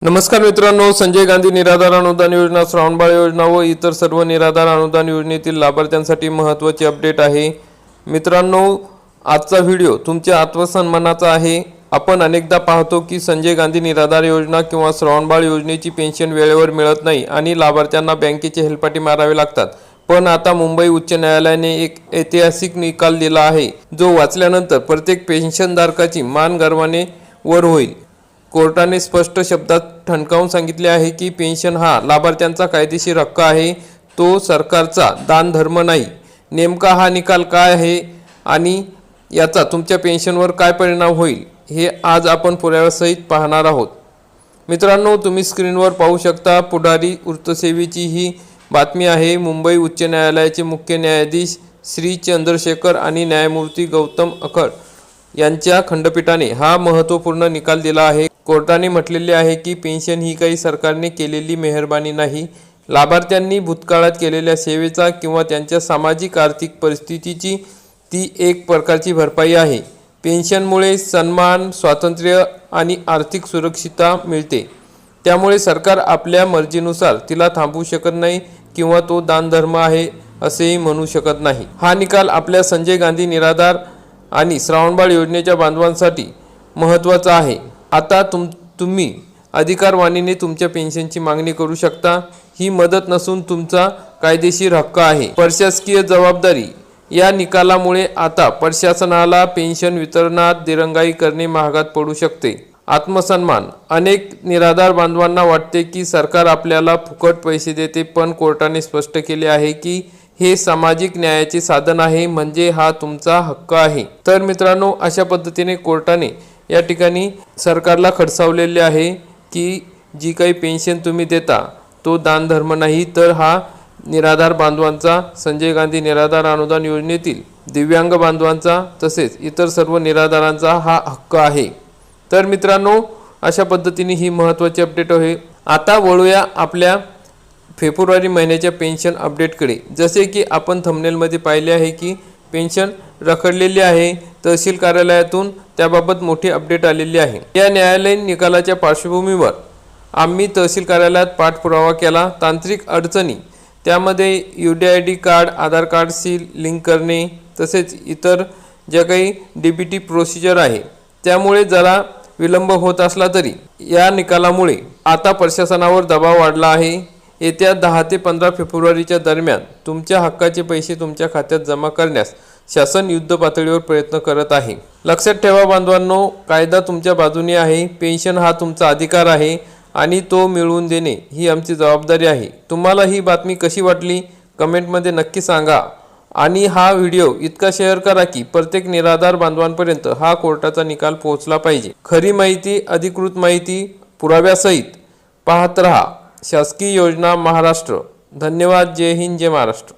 नमस्कार मित्रांनो, संजय गांधी निराधार अनुदान योजना, श्रावणबाळ योजना व इतर सर्व निराधार अनुदान योजनेतील लाभार्थ्यांसाठी महत्त्वाची अपडेट आहे। मित्रांनो, आजचा व्हिडिओ तुमच्या आत्मसन्मानाचा आहे। आपण अनेकदा पाहतो की संजय गांधी निराधार योजना किंवा श्रावणबाळ योजनेची पेन्शन वेळेवर मिळत नाही आणि लाभार्थ्यांना बँकेचे हेलपाटे मारावे लागतात। पण आता मुंबई उच्च न्यायालयाने एक ऐतिहासिक निकाल दिला आहे, जो वाचल्यानंतर प्रत्येक पेन्शनधारकाची मान गर्वाने वर होईल। कोर्टाने स्पष्ट शब्दात ठणकावून सांगितले आहे की पेन्शन हा लाभार्थ्यांचा कायदेशीर हक्क आहे, तो सरकारचा दानधर्म नाही। नेमका हा निकाल काय आहे आणि याचा तुमच्या पेन्शनवर काय परिणाम होईल हे आज आपण पुराव्यासहित पाहणार आहोत। मित्रांनो, तुम्ही स्क्रीनवर पाहू शकता, पुढारी वृत्तसेवेची ही बातमी आहे। मुंबई उच्च न्यायालयाचे मुख्य न्यायाधीश श्री चंद्रशेखर आणि न्यायमूर्ती गौतम अखर यांच्या खंडपीठाने हा महत्त्वपूर्ण निकाल दिला आहे। कोर्टाने म्हटलेले आहे की पेन्शन ही काही सरकारने केलेली मेहरबानी नाही, लाभार्थ्यांनी भूतकाळात केलेल्या सेवेचा किंवा त्यांच्या सामाजिक आर्थिक परिस्थितीची ती एक प्रकारची भरपाई आहे। पेन्शनमुळे सन्मान, स्वातंत्र्य आणि आर्थिक सुरक्षितता मिळते, त्यामुळे सरकार आपल्या मर्जीनुसार तिला थांबवू शकत नाही किंवा तो दानधर्म आहे असेही म्हणू शकत नाही। हा निकाल आपल्या संजय गांधी निराधार आणि श्रावणबाळ योजनेच्या बांधवांसाठी महत्त्वाचा आहे। आता तुम्ही अधिकारवाणीने तुमच्या पेन्शनची मागणी करू शकता। ही मदत नसून तुमचा कायदेशीर हक्क आहे। प्रशासकीय जबाबदारी, या निकालामुळे आता प्रशासनाला पेन्शन वितरणात दिरंगाई करणे महागात पडू शकते। आत्मसन्मान, अनेक निराधार बांधवांना वाटते की सरकार आपल्याला फुकट पैसे देते, पण कोर्टाने स्पष्ट केले आहे की हे सामाजिक न्यायाचे साधन आहे, म्हणजे हा तुमचा हक्क आहे। तर मित्रांनो, अशा पद्धतीने कोर्टाने या ठिकाणी सरकारला खडसावलेले आहे की जी काही पेन्शन तुम्ही देता तो दानधर्म नाही, तर हा निराधार बांधवांचा, संजय गांधी निराधार अनुदान योजनेतील दिव्यांग बांधवांचा तसेच इतर सर्व निराधारांचा हा हक्क आहे। तर मित्रांनो, अशा पद्धतीने ही महत्त्वाची अपडेट आहे। आता वळूया आपल्या फेब्रुवारी महिन्याच्या पेन्शन अपडेटकडे। जसे की आपण थंबनेलमध्ये पाहिले आहे की पेन्शन रखडलेली आहे, तहसील कार्यालयातून त्याबाबत मोठी अपडेट आलेली आहे। या न्यायालयीन निकालाच्या पार्श्वभूमीवर आम्ही तहसील कार्यालयात पाठपुरावा केला। तांत्रिक अडचणी, त्यामध्ये UDID कार्ड, आधार कार्डशी लिंक करणे तसेच इतर ज्या काही DBT प्रोसिजर आहे, त्यामुळे जरा विलंब होत असला तरी या निकालामुळे आता प्रशासनावर दबाव वाढला आहे। येत्या 10 ते 15 फेब्रुवारीच्या दरम्यान तुमच्या हक्काचे पैसे तुमच्या खात्यात जमा करण्यास शासन युद्ध पातळीवर प्रयत्न करत आहे। लक्षात ठेवा बांधवांनो, कायदा तुमच्या बाजूने आहे। पेन्शन हा तुमचा अधिकार आहे आणि तो मिळवून देणे ही आमची जबाबदारी आहे। तुम्हाला ही बातमी कशी वाटली कमेंटमध्ये नक्की सांगा आणि हा व्हिडिओ इतका शेअर करा की प्रत्येक निराधार बांधवांपर्यंत हा कोर्टाचा निकाल पोहोचला पाहिजे। खरी माहिती, अधिकृत माहिती पुराव्यासहित पाहत रहा शासकीय योजना महाराष्ट्र। धन्यवाद। जय हिंद, जय महाराष्ट्र।